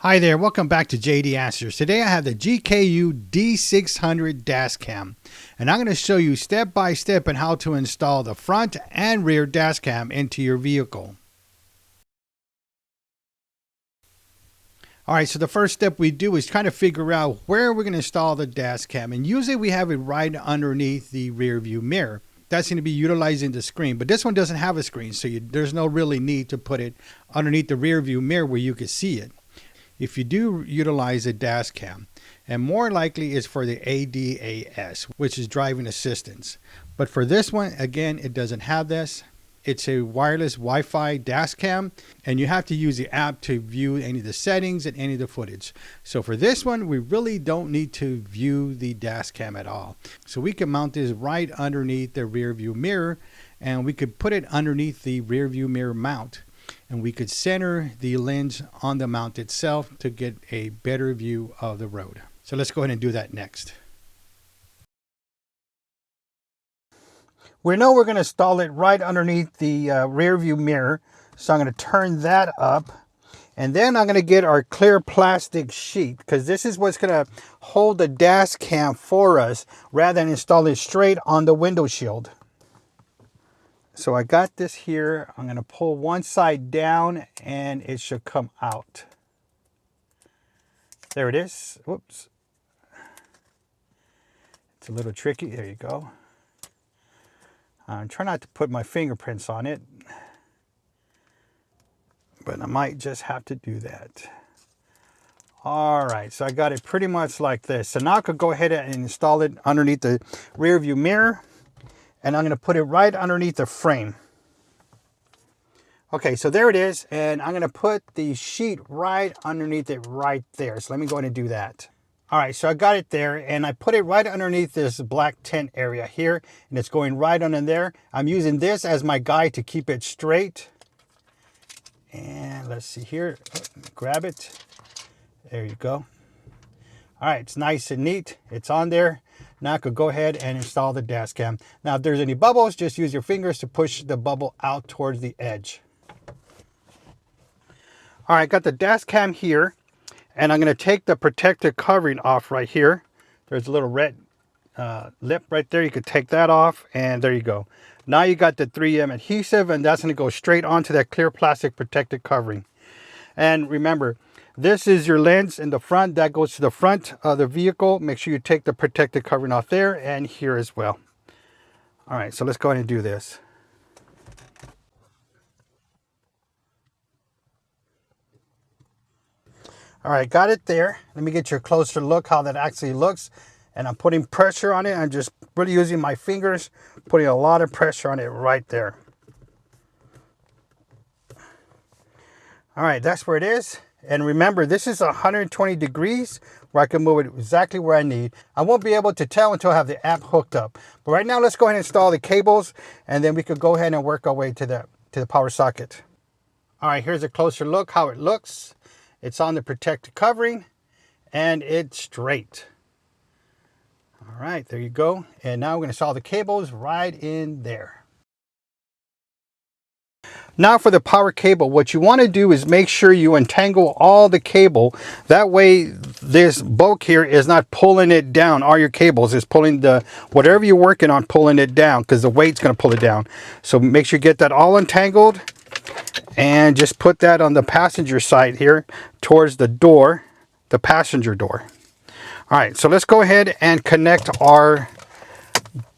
Hi there, welcome back to JD Answers. Today I have the GKU D600 dashcam, and I'm going to show you step by step on how to install the front and rear dashcam into your vehicle. Alright, so the first step we do is kind of figure out where we're going to install the dashcam, and usually we have it right underneath the rear view mirror. That's going to be utilizing the screen, but this one doesn't have a screen, so there's no really need to put it underneath the rear view mirror where you can see it. If you do utilize a dash cam, and more likely is for the ADAS, which is driving assistance. But for this one, again, it doesn't have this. It's a wireless Wi-Fi dash cam, and you have to use the app to view any of the settings and any of the footage. So for this one, we really don't need to view the dash cam at all. So we can mount this right underneath the rear view mirror, and we could put it underneath the rear view mirror mount. And we could center the lens on the mount itself to get a better view of the road. So let's go ahead and do that next. We know we're going to install it right underneath the rear view mirror. So I'm going to turn that up. And then I'm going to get our clear plastic sheet, because this is what's going to hold the dash cam for us rather than install it straight on the window shield. So I got this here. I'm going to pull one side down and it should come out. There it is. Whoops. It's a little tricky. There you go. I'm trying not to put my fingerprints on it, but I might just have to do that. All right, so I got it pretty much like this. So now I could go ahead and install it underneath the rear view mirror. And I'm going to put it right underneath the frame. Okay, so there it is. And I'm going to put the sheet right underneath it right there. So let me go ahead and do that. All right, so I got it there. And I put it right underneath this black tent area here. And it's going right under there. I'm using this as my guide to keep it straight. And let's see here. Grab it. There you go. All right, it's nice and neat. It's on there. Now I could go ahead and install the dash cam. Now, if there's any bubbles, just use your fingers to push the bubble out towards the edge. All right, got the dash cam here, and I'm going to take the protective covering off right here. There's a little red lip right there. You could take that off, and there you go. Now you got the 3M adhesive, and that's going to go straight onto that clear plastic protective covering. And remember, this is your lens in the front that goes to the front of the vehicle. Make sure you take the protective covering off there and here as well. All right, so let's go ahead and do this. All right, got it there. Let me get you a closer look how that actually looks. And I'm putting pressure on it. I'm just really using my fingers, putting a lot of pressure on it right there. All right, that's where it is. And remember, this is 120 degrees where I can move it exactly where I need. I won't be able to tell until I have the app hooked up. But right now, let's go ahead and install the cables, and then we could go ahead and work our way to the power socket. All right, here's a closer look how it looks. It's on the protective covering, and it's straight. All right, there you go. And now we're going to install the cables right in there. Now for the power cable, what you want to do is make sure you untangle all the cable. That way this bulk here is not pulling it down. All your cables is pulling whatever you're working on, pulling it down, because the weight's going to pull it down. So make sure you get that all untangled and just put that on the passenger side here towards the door, the passenger door. All right, so let's go ahead and connect our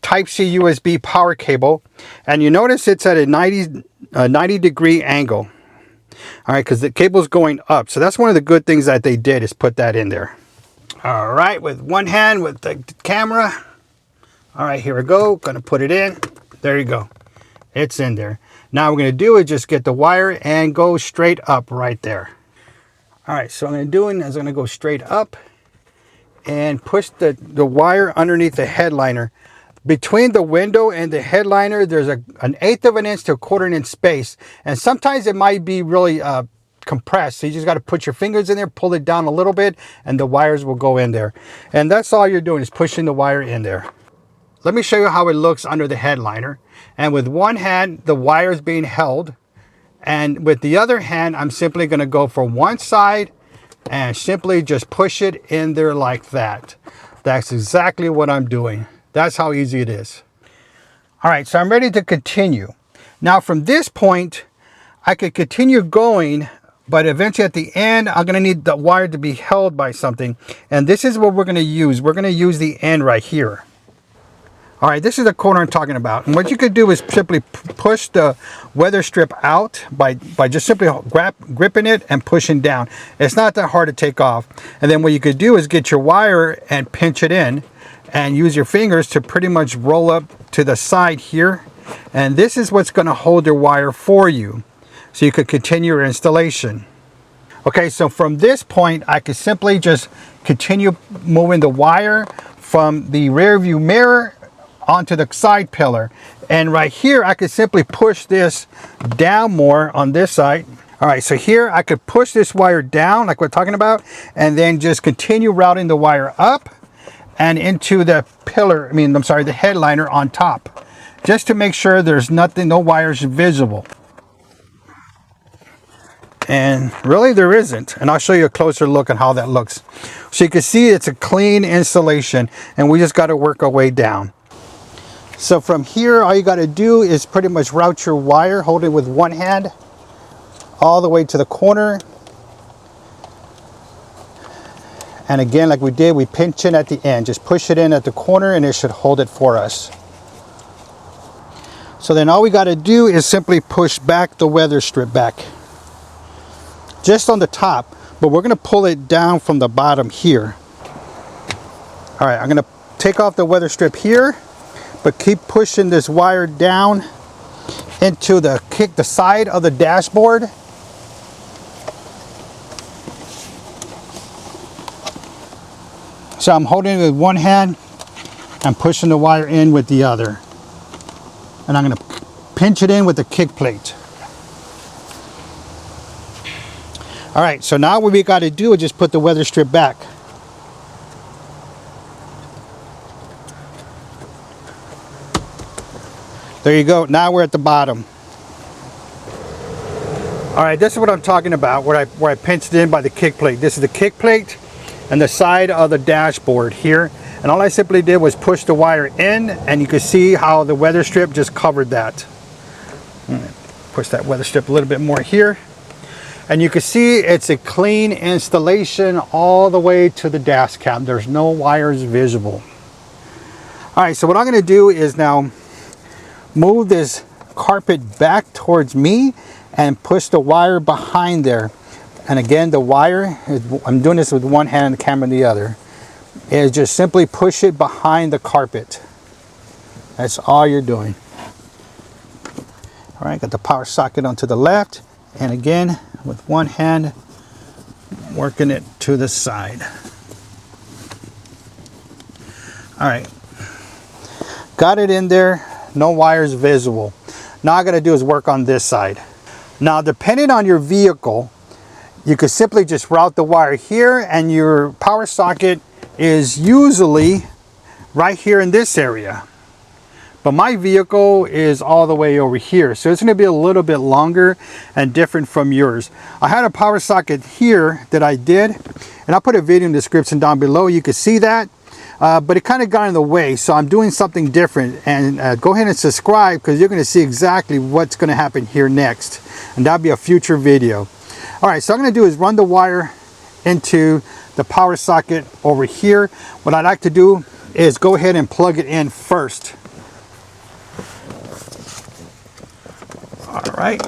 Type-C USB power cable, and you notice it's at a 90 degree angle. All right, because the cable's going up. So that's one of the good things that they did, is put that in there. All right, with one hand with the camera. All right, here we go. Gonna put it in. There you go. It's in there. Now we're gonna do is just get the wire and go straight up right there. All right, so what I'm gonna I'm gonna go straight up and push the wire underneath the headliner. Between the window and the headliner, there's an 1/8 of an inch to 1/4 inch space. And sometimes it might be really compressed. So you just got to put your fingers in there, pull it down a little bit, and the wires will go in there. And that's all you're doing, is pushing the wire in there. Let me show you how it looks under the headliner. And with one hand, the wire is being held. And with the other hand, I'm simply going to go from one side and simply just push it in there like that. That's exactly what I'm doing. That's how easy it is. All right, so I'm ready to continue. Now from this point, I could continue going, but eventually at the end, I'm gonna need the wire to be held by something. And this is what we're gonna use. We're gonna use the end right here. All right, this is the corner I'm talking about. And what you could do is simply push the weather strip out by just simply gripping it and pushing down. It's not that hard to take off. And then what you could do is get your wire and pinch it in and use your fingers to pretty much roll up to the side here. And this is what's gonna hold your wire for you, so you could continue your installation. Okay, so from this point, I could simply just continue moving the wire from the rear view mirror onto the side pillar. And right here, I could simply push this down more on this side. All right, so here I could push this wire down like we're talking about, and then just continue routing the wire up and into the pillar, the headliner on top, just to make sure there's nothing, no wires visible. And really there isn't. And I'll show you a closer look at how that looks. So you can see it's a clean installation, and we just got to work our way down. So from here, all you got to do is pretty much route your wire, hold it with one hand, all the way to the corner. And again, like we did, we pinch it at the end. Just push it in at the corner and it should hold it for us. So then all we got to do is simply push back the weather strip back. Just on the top, but we're going to pull it down from the bottom here. All right, I'm going to take off the weather strip here, but keep pushing this wire down into the side of the dashboard. So I'm holding it with one hand and pushing the wire in with the other. And I'm going to pinch it in with the kick plate. All right, so now what we got to do is just put the weather strip back. There you go. Now we're at the bottom. All right, this is what I'm talking about, where I pinched it in by the kick plate. This is the kick plate and the side of the dashboard here. And all I simply did was push the wire in, and you can see how the weather strip just covered that. Push that weather strip a little bit more here. And you can see it's a clean installation all the way to the dash cam. There's no wires visible. All right, so what I'm going to do is now move this carpet back towards me and push the wire behind there. And again, the wire, I'm doing this with one hand and the camera in the other, is just simply push it behind the carpet. That's all you're doing. All right, got the power socket onto the left, and again, with one hand, working it to the side. All right, got it in there, no wires visible. Now all I gotta do is work on this side. Now, depending on your vehicle, you could simply just route the wire here, and your power socket is usually right here in this area. But my vehicle is all the way over here, so it's going to be a little bit longer and different from yours. I had a power socket here that I did, and I'll put a video in the description down below. You can see that, but it kind of got in the way, so I'm doing something different. And go ahead and subscribe, because you're going to see exactly what's going to happen here next, and that'll be a future video. All right, so I'm going to do is run the wire into the power socket over here. What I like to do is go ahead and plug it in first. All right.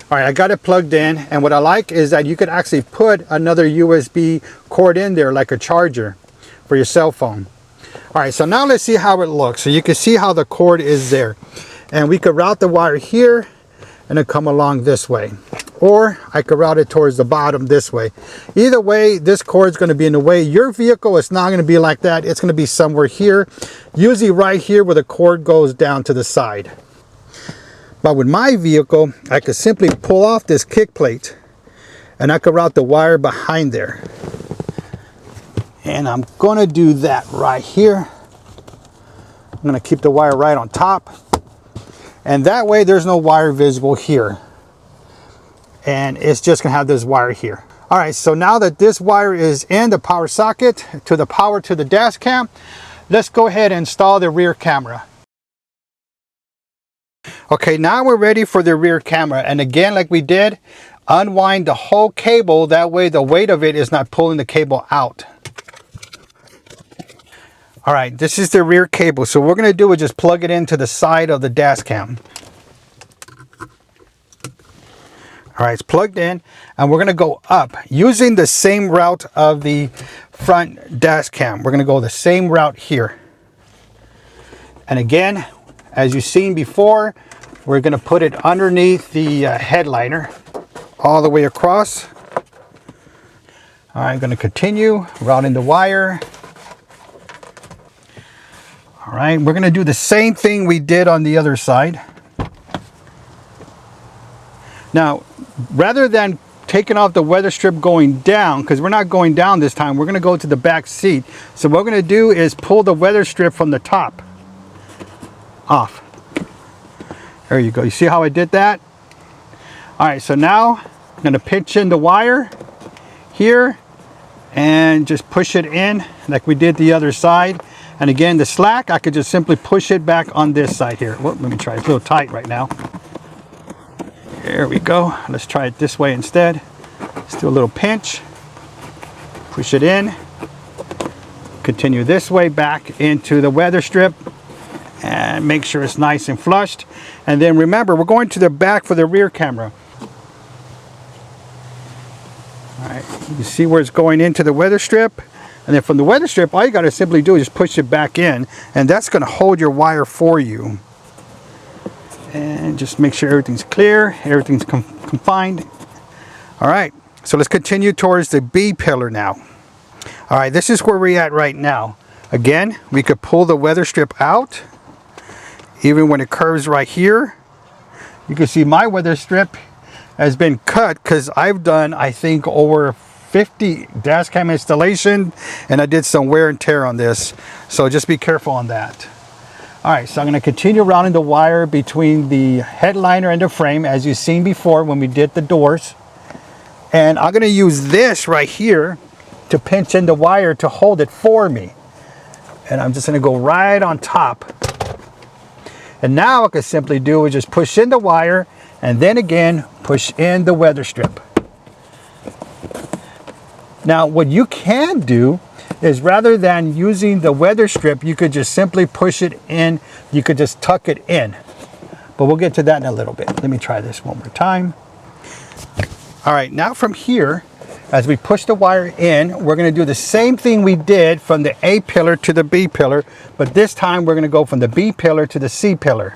All right, I got it plugged in, and what I like is that you could actually put another USB cord in there, like a charger for your cell phone. All right, so now let's see how it looks. So you can see how the cord is there. And we could route the wire here and then come along this way. Or I could route it towards the bottom this way. Either way, this cord is going to be in the way. Your vehicle is not going to be like that. It's going to be somewhere here, usually right here where the cord goes down to the side. But with my vehicle, I could simply pull off this kick plate, and I could route the wire behind there. And I'm going to do that right here. I'm going to keep the wire right on top. And that way there's no wire visible here. and it's just gonna have this wire here. All right, so now that this wire is in the power socket to the power to the dash cam, let's go ahead and install the rear camera. Okay, now we're ready for the rear camera. And again, like we did, unwind the whole cable. That way the weight of it is not pulling the cable out. All right, this is the rear cable. So what we're gonna do is just plug it into the side of the dash cam. All right, it's plugged in, and we're gonna go up using the same route of the front dash cam. We're gonna go the same route here. And again, as you've seen before, we're gonna put it underneath the headliner all the way across. All right, I'm gonna continue routing the wire. All right, we're gonna do the same thing we did on the other side. Now, rather than taking off the weather strip going down, because we're not going down this time, we're gonna go to the back seat. So what we're gonna do is pull the weather strip from the top off. There you go. You see how I did that? All right, so now I'm gonna pinch in the wire here and just push it in like we did the other side. And again, the slack, I could just simply push it back on this side here. Whoop, let me try. It's a little tight right now. There we go. Let's try it this way instead. Let's do a little pinch. Push it in. Continue this way back into the weather strip. And make sure it's nice and flushed. And then remember, we're going to the back for the rear camera. All right, you see where it's going into the weather strip. And then from the weather strip, all you got to simply do is just push it back in. And that's going to hold your wire for you. And just make sure everything's clear, everything's confined. All right, so let's continue towards the B pillar now. All right, this is where we're at right now. Again, we could pull the weather strip out. Even when it curves right here, you can see my weather strip has been cut because I've done, I think, over 50 dash cam installation, and I did some wear and tear on this. So just be careful on that. All right, so I'm going to continue routing the wire between the headliner and the frame, as you've seen before when we did the doors. And I'm going to use this right here to pinch in the wire to hold it for me. And I'm just going to go right on top. And now what I can simply do is just push in the wire and then again push in the weather strip. Now what you can do is, rather than using the weather strip, you could just simply push it in. You could just tuck it in. But we'll get to that in a little bit. Let me try this one more time. All right, now from here, as we push the wire in, we're going to do the same thing we did from the A pillar to the B pillar, but this time we're going to go from the B pillar to the C pillar.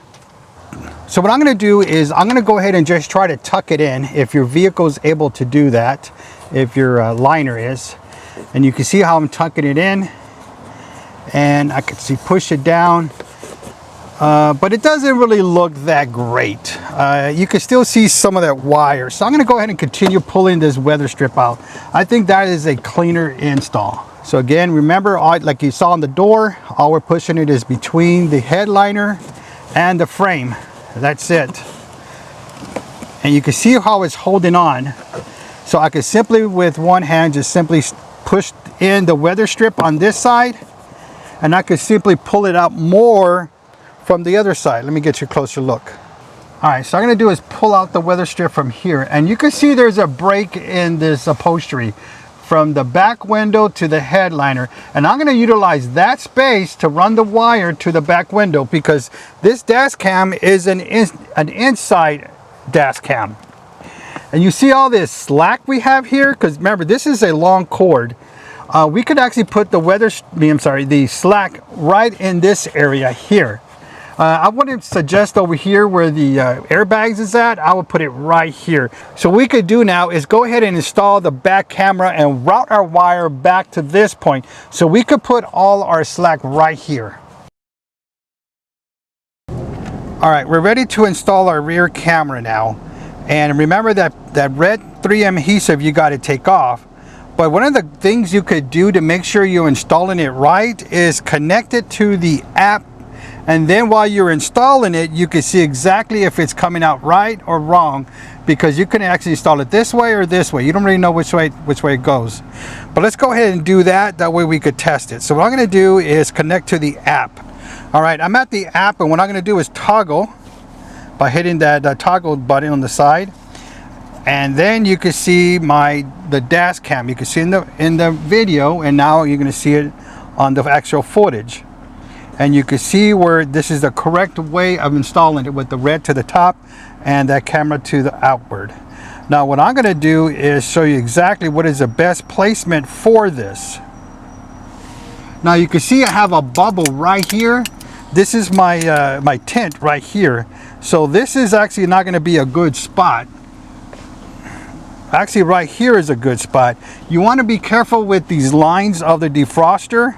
So what I'm going to do is I'm going to go ahead and just try to tuck it in, if your vehicle is able to do that, if your liner is. And you can see how I'm tucking it in, and I can see push it down. But it doesn't really look that great. You can still see some of that wire. So I'm going to go ahead and continue pulling this weather strip out. I think that is a cleaner install. So again, remember, like you saw on the door, all we're pushing it is between the headliner and the frame. That's it. And you can see how it's holding on. So I can simply, with one hand, just simply push in the weather strip on this side, and I could simply pull it out more from the other side. Let me get you a closer look. All right, so I'm gonna do is pull out the weather strip from here, and you can see there's a break in this upholstery from the back window to the headliner, and I'm gonna utilize that space to run the wire to the back window, because this dash cam is an inside dash cam. And you see all this slack we have here, because remember, this is a long cord. We could actually put the slack right in this area here. I wouldn't suggest over here where the airbags is at. I would put it right here. So what we could do now is go ahead and install the back camera and route our wire back to this point. So we could put all our slack right here. All right, we're ready to install our rear camera now. And remember that red 3M adhesive you got to take off. But one of the things you could do to make sure you're installing it right is connect it to the app. And then while you're installing it, you can see exactly if it's coming out right or wrong. because you can actually install it this way or this way. You don't really know which way it goes. But let's go ahead and do that. That way we could test it. So what I'm going to do is connect to the app. All right, I'm at the app, and what I'm going to do is toggle by hitting that toggle button on the side. And then you can see the dash cam. You can see in the video, and now you're going to see it on the actual footage. And you can see where this is the correct way of installing it, with the red to the top and that camera to the outward. Now what I'm going to do is show you exactly what is the best placement for this. Now you can see I have a bubble right here. This is my my tent right here. So this is actually not going to be a good spot. Actually right here is a good spot. You want to be careful with these lines of the defroster,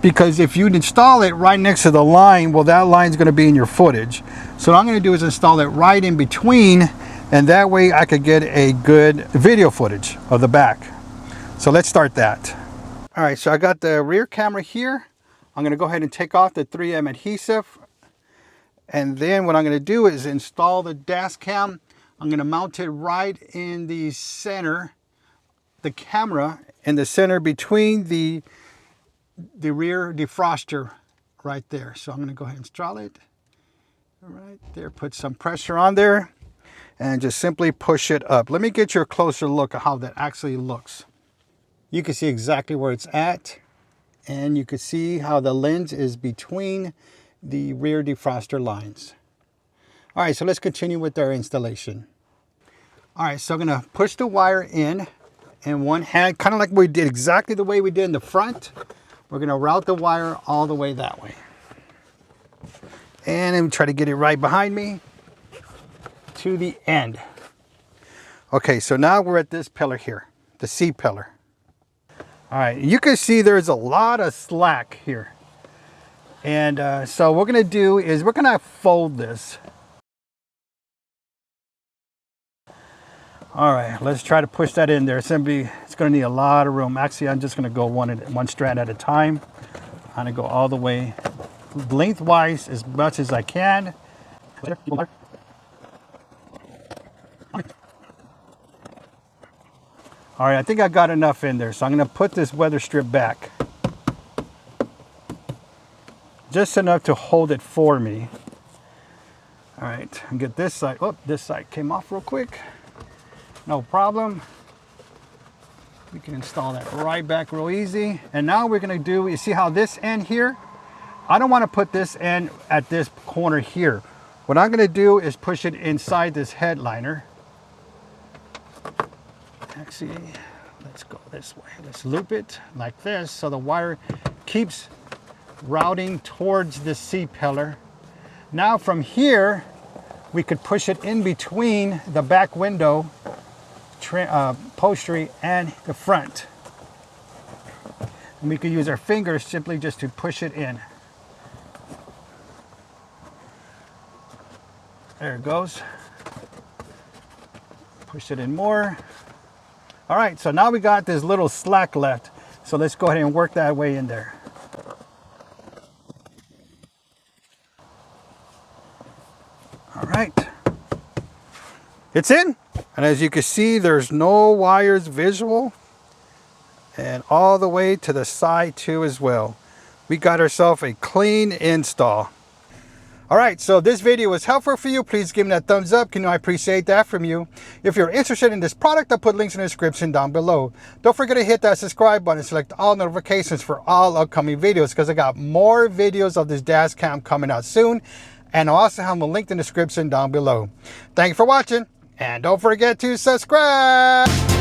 because if you install it right next to the line, well, that line is going to be in your footage. So what I'm going to do is install it right in between, and that way I could get a good video footage of the back. So let's start that. All right, so I got the rear camera here. I'm going to go ahead and take off the 3M adhesive, and then what I'm going to do is install the dash cam. I'm going to mount it right in the center, the camera in the center between the rear defroster right there. So I'm going to go ahead and install it right there. Put some pressure on there and just simply push it up. Let me get you a closer look at how that actually looks. You can see exactly where it's at, and you can see how the lens is between the rear defroster lines. All right, so let's continue with our installation. All right, so I'm going to push the wire in one hand, kind of like we did, exactly the way we did in the front. We're going to route the wire all the way that way. And then try to get it right behind me to the end. Okay, so now we're at this pillar here, the C pillar. All right, you can see there's a lot of slack here. And so what we're going to do is we're going to fold this. All right, let's try to push that in there. It's going to need a lot of room. Actually, I'm just going to go one strand at a time. I'm going to go all the way lengthwise as much as I can. All right, I think I got enough in there, so I'm going to put this weather strip back. Just enough to hold it for me. All right, and get this side. Oh, this side came off real quick. No problem. We can install that right back real easy. And now we're going to do, you see how this end here? I don't want to put this end at this corner here. What I'm going to do is push it inside this headliner. Actually, let's go this way. Let's loop it like this so the wire keeps routing towards the C pillar. Now from here, we could push it in between the back window upholstery and the front, and we could use our fingers simply just to push it in. There it goes. Push it in more. All right, so now we got this little slack left, so let's go ahead and work that way in there. All right, it's in. And as you can see, there's no wires visible, and all the way to the side too as well. We got ourselves a clean install. All right, so this video was helpful for you. Please give me that thumbs up. You know I appreciate that from you. If you're interested in this product, I'll put links in the description down below. Don't forget to hit that subscribe button and select all notifications for all upcoming videos, because I got more videos of this dash cam coming out soon. And I'll also have a link in the description down below. Thank you for watching. And don't forget to subscribe.